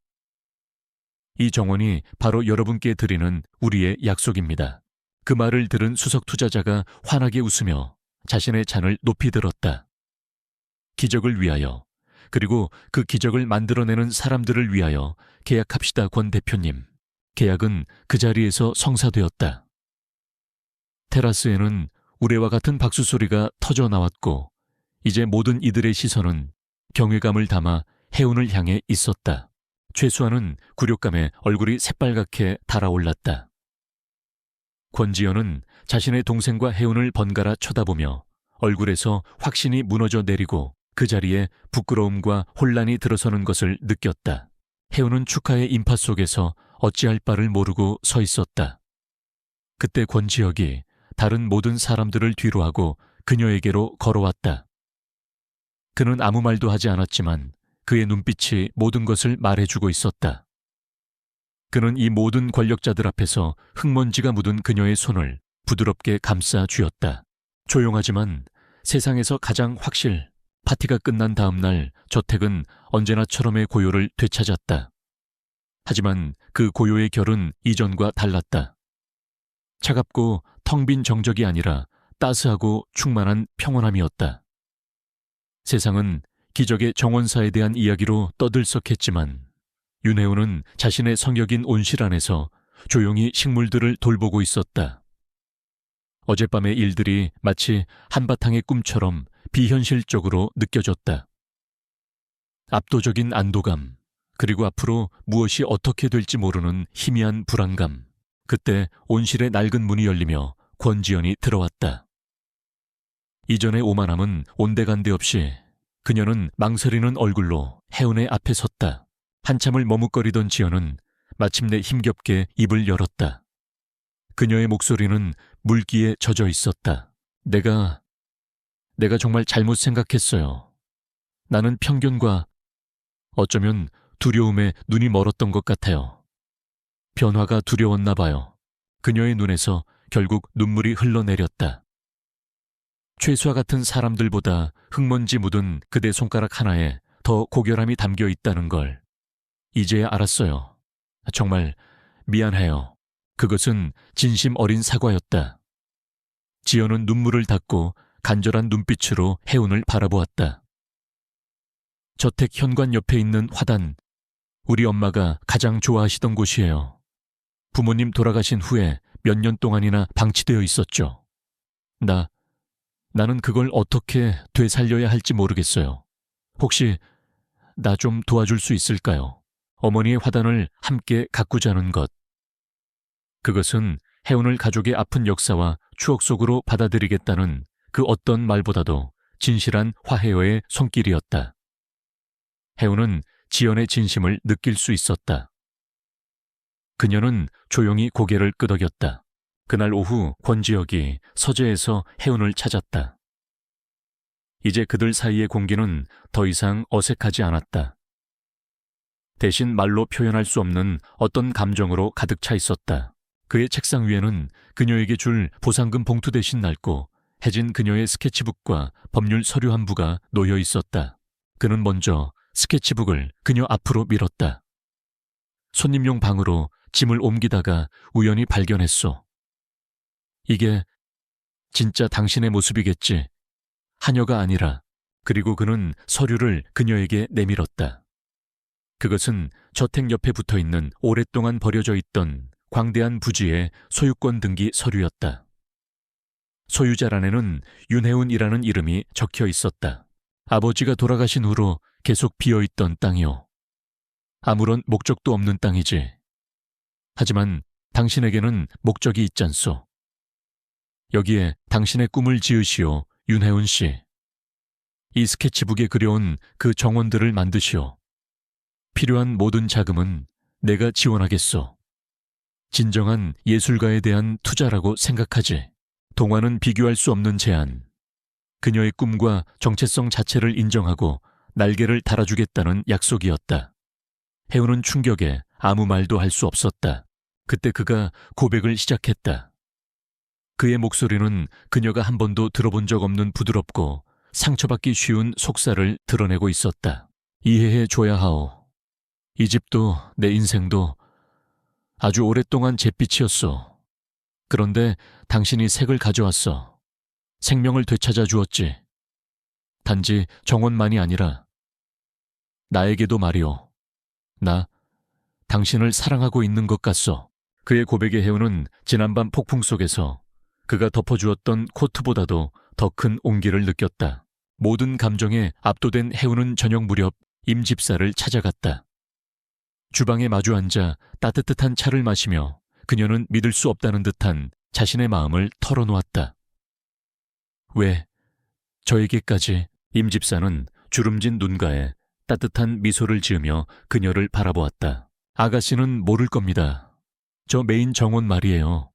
이 정원이 바로 여러분께 드리는 우리의 약속입니다. 그 말을 들은 수석 투자자가 환하게 웃으며 자신의 잔을 높이 들었다. 기적을 위하여, 그리고 그 기적을 만들어내는 사람들을 위하여 계약합시다, 권 대표님. 계약은 그 자리에서 성사되었다. 테라스에는 우레와 같은 박수 소리가 터져 나왔고 이제 모든 이들의 시선은 경외감을 담아 해운을 향해 있었다. 최수아는 굴욕감에 얼굴이 새빨갛게 달아올랐다. 권지연은 자신의 동생과 해운을 번갈아 쳐다보며 얼굴에서 확신이 무너져 내리고 그 자리에 부끄러움과 혼란이 들어서는 것을 느꼈다. 해운은 축하의 인파 속에서 어찌할 바를 모르고 서 있었다. 그때 권지혁이 다른 모든 사람들을 뒤로하고 그녀에게로 걸어왔다. 그는 아무 말도 하지 않았지만 그의 눈빛이 모든 것을 말해주고 있었다. 그는 이 모든 권력자들 앞에서 흙먼지가 묻은 그녀의 손을 부드럽게 감싸 쥐었다. 조용하지만 세상에서 가장 확실, 파티가 끝난 다음 날 저택은 언제나처럼의 고요를 되찾았다. 하지만 그 고요의 결은 이전과 달랐다. 차갑고 텅 빈 정적이 아니라 따스하고 충만한 평온함이었다. 세상은 기적의 정원사에 대한 이야기로 떠들썩했지만 윤혜우는 자신의 성역인 온실 안에서 조용히 식물들을 돌보고 있었다. 어젯밤의 일들이 마치 한바탕의 꿈처럼 비현실적으로 느껴졌다. 압도적인 안도감, 그리고 앞으로 무엇이 어떻게 될지 모르는 희미한 불안감. 그때 온실의 낡은 문이 열리며 권지연이 들어왔다. 이전의 오만함은 온데간데 없이 그녀는 망설이는 얼굴로 해운의 앞에 섰다. 한참을 머뭇거리던 지연은 마침내 힘겹게 입을 열었다. 그녀의 목소리는 물기에 젖어 있었다. 내가 내가 정말 잘못 생각했어요. 나는 편견과 어쩌면 두려움에 눈이 멀었던 것 같아요. 변화가 두려웠나 봐요. 그녀의 눈에서 결국 눈물이 흘러내렸다. 최수와 같은 사람들보다 흙먼지 묻은 그대 손가락 하나에 더 고결함이 담겨 있다는 걸 이제야 알았어요. 정말 미안해요. 그것은 진심 어린 사과였다. 지연은 눈물을 닦고 간절한 눈빛으로 해운을 바라보았다. 저택 현관 옆에 있는 화단, 우리 엄마가 가장 좋아하시던 곳이에요. 부모님 돌아가신 후에 몇 년 동안이나 방치되어 있었죠. 나는 그걸 어떻게 되살려야 할지 모르겠어요. 혹시 나 좀 도와줄 수 있을까요? 어머니의 화단을 함께 가꾸자는 것. 그것은 해운을 가족의 아픈 역사와 추억 속으로 받아들이겠다는 그 어떤 말보다도 진실한 화해어의 손길이었다. 해운은 지연의 진심을 느낄 수 있었다. 그녀는 조용히 고개를 끄덕였다. 그날 오후 권지혁이 서재에서 해운을 찾았다. 이제 그들 사이의 공기는 더 이상 어색하지 않았다. 대신 말로 표현할 수 없는 어떤 감정으로 가득 차 있었다. 그의 책상 위에는 그녀에게 줄 보상금 봉투 대신 낡고 해진 그녀의 스케치북과 법률 서류 한 부가 놓여 있었다. 그는 먼저 스케치북을 그녀 앞으로 밀었다. 손님용 방으로 짐을 옮기다가 우연히 발견했소. 이게 진짜 당신의 모습이겠지. 하녀가 아니라. 그리고 그는 서류를 그녀에게 내밀었다. 그것은 저택 옆에 붙어있는 오랫동안 버려져 있던 광대한 부지의 소유권 등기 서류였다. 소유자란에는 윤해운이라는 이름이 적혀 있었다. 아버지가 돌아가신 후로 계속 비어있던 땅이요. 아무런 목적도 없는 땅이지. 하지만 당신에게는 목적이 있잖소. 여기에 당신의 꿈을 지으시오, 윤해운 씨. 이 스케치북에 그려온 그 정원들을 만드시오. 필요한 모든 자금은 내가 지원하겠소. 진정한 예술가에 대한 투자라고 생각하지. 동화는 비교할 수 없는 제안. 그녀의 꿈과 정체성 자체를 인정하고 날개를 달아주겠다는 약속이었다. 해운은 충격에 아무 말도 할 수 없었다. 그때 그가 고백을 시작했다. 그의 목소리는 그녀가 한 번도 들어본 적 없는 부드럽고 상처받기 쉬운 속살을 드러내고 있었다. 이해해 줘야 하오. 이 집도 내 인생도 아주 오랫동안 잿빛이었소. 그런데 당신이 색을 가져왔어. 생명을 되찾아 주었지. 단지 정원만이 아니라 나에게도 말이오. 나 당신을 사랑하고 있는 것 같소. 그의 고백의 해운은 지난밤 폭풍 속에서 그가 덮어주었던 코트보다도 더 큰 온기를 느꼈다. 모든 감정에 압도된 해운은 저녁 무렵 임 집사를 찾아갔다. 주방에 마주 앉아 따뜻한 차를 마시며 그녀는 믿을 수 없다는 듯한 자신의 마음을 털어놓았다. 왜 저에게까지? 임 집사는 주름진 눈가에 따뜻한 미소를 지으며 그녀를 바라보았다. 아가씨는 모를 겁니다. 저 메인 정원 말이에요.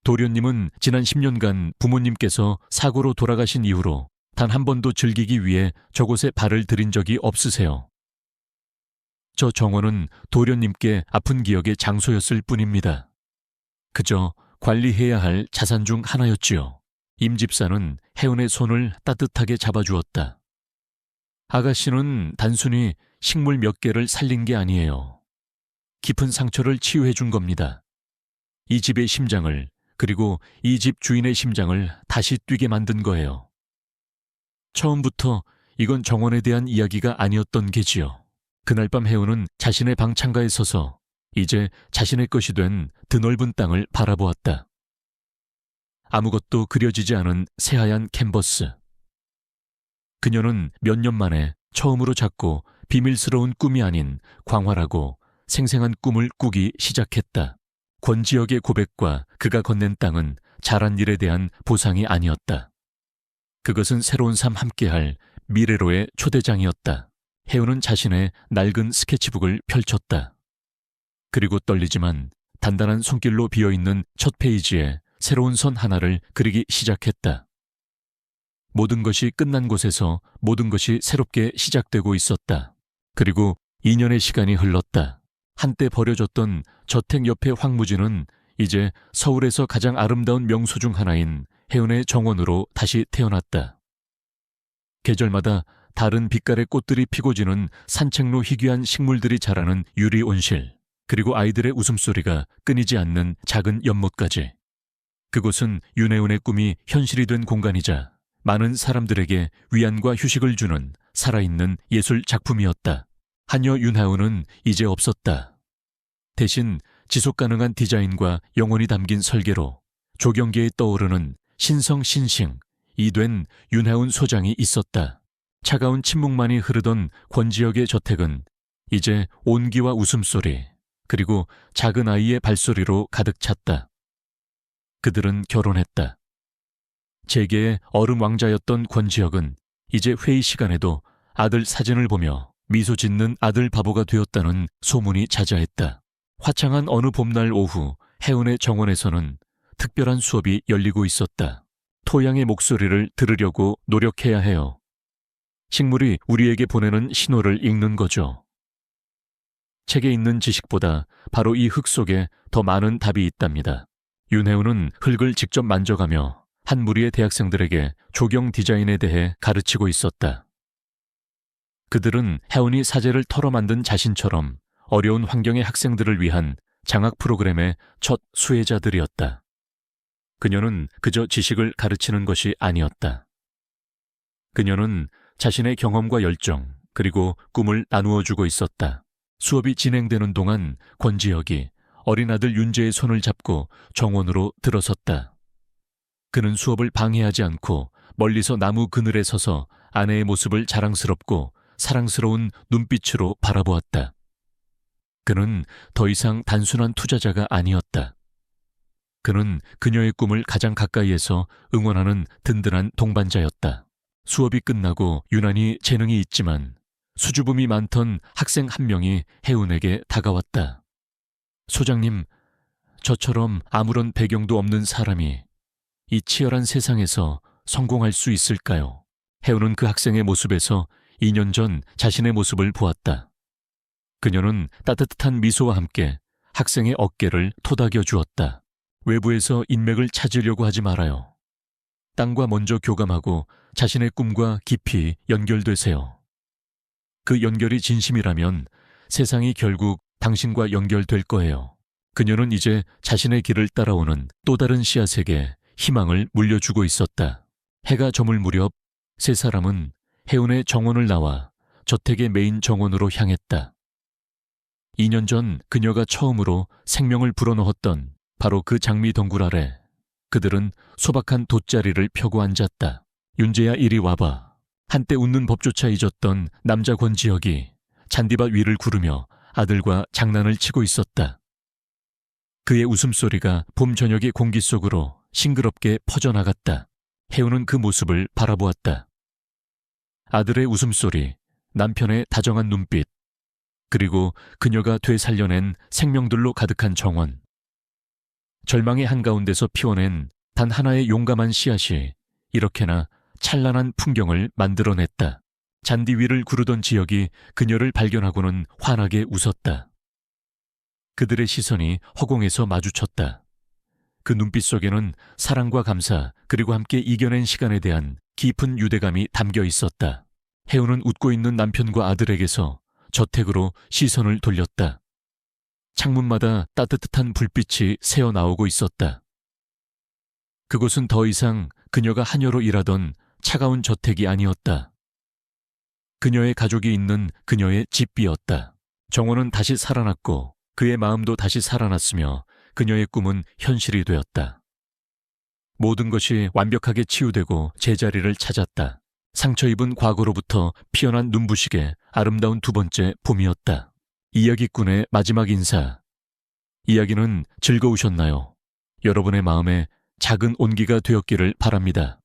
도련님은 지난 10년간 부모님께서 사고로 돌아가신 이후로 단 한 번도 즐기기 위해 저곳에 발을 들인 적이 없으세요. 저 정원은 도련님께 아픈 기억의 장소였을 뿐입니다. 그저 관리해야 할 자산 중 하나였지요. 임 집사는 해운의 손을 따뜻하게 잡아주었다. 아가씨는 단순히 식물 몇 개를 살린 게 아니에요. 깊은 상처를 치유해 준 겁니다. 이 집의 심장을, 그리고 이 집 주인의 심장을 다시 뛰게 만든 거예요. 처음부터 이건 정원에 대한 이야기가 아니었던 게지요. 그날 밤 해운은 자신의 방 창가에 서서 이제 자신의 것이 된 드넓은 땅을 바라보았다. 아무것도 그려지지 않은 새하얀 캔버스. 그녀는 몇 년 만에 처음으로 작고 비밀스러운 꿈이 아닌 광활하고 생생한 꿈을 꾸기 시작했다. 권지혁의 고백과 그가 건넨 땅은 잘한 일에 대한 보상이 아니었다. 그것은 새로운 삶 함께할 미래로의 초대장이었다. 해운은 자신의 낡은 스케치북을 펼쳤다. 그리고 떨리지만 단단한 손길로 비어있는 첫 페이지에 새로운 선 하나를 그리기 시작했다. 모든 것이 끝난 곳에서 모든 것이 새롭게 시작되고 있었다. 그리고 2년의 시간이 흘렀다. 한때 버려졌던 저택 옆의 황무지는 이제 서울에서 가장 아름다운 명소 중 하나인 해운의 정원으로 다시 태어났다. 계절마다 다른 빛깔의 꽃들이 피고 지는 산책로 희귀한 식물들이 자라는 유리 온실, 그리고 아이들의 웃음소리가 끊이지 않는 작은 연못까지. 그곳은 윤혜운의 꿈이 현실이 된 공간이자 많은 사람들에게 위안과 휴식을 주는 살아있는 예술 작품이었다. 하녀 윤하운은 이제 없었다. 대신 지속가능한 디자인과 영혼이 담긴 설계로 조경계에 떠오르는 신성신싱 이된 윤하운 소장이 있었다. 차가운 침묵만이 흐르던 권지역의 저택은 이제 온기와 웃음소리, 그리고 작은 아이의 발소리로 가득 찼다. 그들은 결혼했다. 재계의 얼음 왕자였던 권지혁은 이제 회의 시간에도 아들 사진을 보며 미소 짓는 아들 바보가 되었다는 소문이 자자했다. 화창한 어느 봄날 오후 해운의 정원에서는 특별한 수업이 열리고 있었다. 토양의 목소리를 들으려고 노력해야 해요. 식물이 우리에게 보내는 신호를 읽는 거죠. 책에 있는 지식보다 바로 이 흙 속에 더 많은 답이 있답니다. 윤혜운은 흙을 직접 만져가며 한 무리의 대학생들에게 조경 디자인에 대해 가르치고 있었다. 그들은 혜운이 사제를 털어 만든 자신처럼 어려운 환경의 학생들을 위한 장학 프로그램의 첫 수혜자들이었다. 그녀는 그저 지식을 가르치는 것이 아니었다. 그녀는 자신의 경험과 열정, 그리고 꿈을 나누어 주고 있었다. 수업이 진행되는 동안 권지혁이 어린 아들 윤재의 손을 잡고 정원으로 들어섰다. 그는 수업을 방해하지 않고 멀리서 나무 그늘에 서서 아내의 모습을 자랑스럽고 사랑스러운 눈빛으로 바라보았다. 그는 더 이상 단순한 투자자가 아니었다. 그는 그녀의 꿈을 가장 가까이에서 응원하는 든든한 동반자였다. 수업이 끝나고 유난히 재능이 있지만 수줍음이 많던 학생 한 명이 혜운에게 다가왔다. 소장님, 저처럼 아무런 배경도 없는 사람이 이 치열한 세상에서 성공할 수 있을까요? 혜운은 그 학생의 모습에서 2년 전 자신의 모습을 보았다. 그녀는 따뜻한 미소와 함께 학생의 어깨를 토닥여 주었다. 외부에서 인맥을 찾으려고 하지 말아요. 땅과 먼저 교감하고 자신의 꿈과 깊이 연결되세요. 그 연결이 진심이라면 세상이 결국 당신과 연결될 거예요. 그녀는 이제 자신의 길을 따라오는 또 다른 씨앗에게 희망을 물려주고 있었다. 해가 저물 무렵 세 사람은 해운의 정원을 나와 저택의 메인 정원으로 향했다. 2년 전 그녀가 처음으로 생명을 불어넣었던 바로 그 장미 덩굴 아래 그들은 소박한 돗자리를 펴고 앉았다. 윤재야, 이리 와봐. 한때 웃는 법조차 잊었던 남자 권지혁이 잔디밭 위를 구르며 아들과 장난을 치고 있었다. 그의 웃음소리가 봄 저녁의 공기 속으로 싱그럽게 퍼져나갔다. 혜운은 그 모습을 바라보았다. 아들의 웃음소리, 남편의 다정한 눈빛, 그리고 그녀가 되살려낸 생명들로 가득한 정원. 절망의 한가운데서 피워낸 단 하나의 용감한 씨앗이 이렇게나 찬란한 풍경을 만들어냈다. 잔디 위를 구르던 지혁이 그녀를 발견하고는 환하게 웃었다. 그들의 시선이 허공에서 마주쳤다. 그 눈빛 속에는 사랑과 감사, 그리고 함께 이겨낸 시간에 대한 깊은 유대감이 담겨 있었다. 혜운은 웃고 있는 남편과 아들에게서 저택으로 시선을 돌렸다. 창문마다 따뜻한 불빛이 새어나오고 있었다. 그곳은 더 이상 그녀가 하녀로 일하던 차가운 저택이 아니었다. 그녀의 가족이 있는 그녀의 집이었다. 정원은 다시 살아났고 그의 마음도 다시 살아났으며 그녀의 꿈은 현실이 되었다. 모든 것이 완벽하게 치유되고 제자리를 찾았다. 상처 입은 과거로부터 피어난 눈부시게 아름다운 두 번째 봄이었다. 이야기꾼의 마지막 인사. 이야기는 즐거우셨나요? 여러분의 마음에 작은 온기가 되었기를 바랍니다.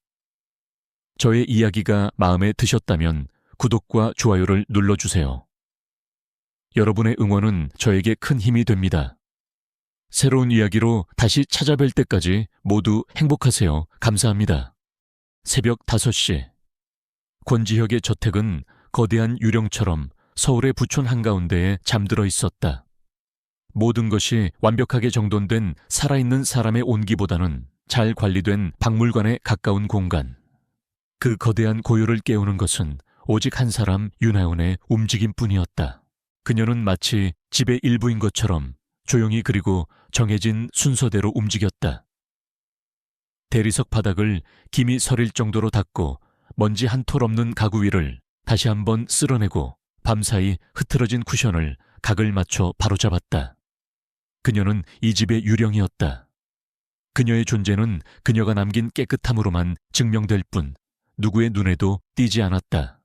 저의 이야기가 마음에 드셨다면 구독과 좋아요를 눌러주세요. 여러분의 응원은 저에게 큰 힘이 됩니다. 새로운 이야기로 다시 찾아뵐 때까지 모두 행복하세요. 감사합니다. 새벽 5시. 권지혁의 저택은 거대한 유령처럼 서울의 부촌 한가운데에 잠들어 있었다. 모든 것이 완벽하게 정돈된 살아있는 사람의 온기보다는 잘 관리된 박물관에 가까운 공간. 그 거대한 고요를 깨우는 것은 오직 한 사람 윤하운의 움직임뿐이었다. 그녀는 마치 집의 일부인 것처럼 조용히 그리고 정해진 순서대로 움직였다. 대리석 바닥을 김이 서릴 정도로 닦고 먼지 한 톨 없는 가구 위를 다시 한번 쓸어내고 밤사이 흐트러진 쿠션을 각을 맞춰 바로잡았다. 그녀는 이 집의 유령이었다. 그녀의 존재는 그녀가 남긴 깨끗함으로만 증명될 뿐 누구의 눈에도 띄지 않았다.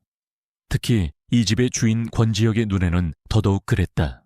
특히 이 집의 주인 권지혁의 눈에는 더더욱 그랬다.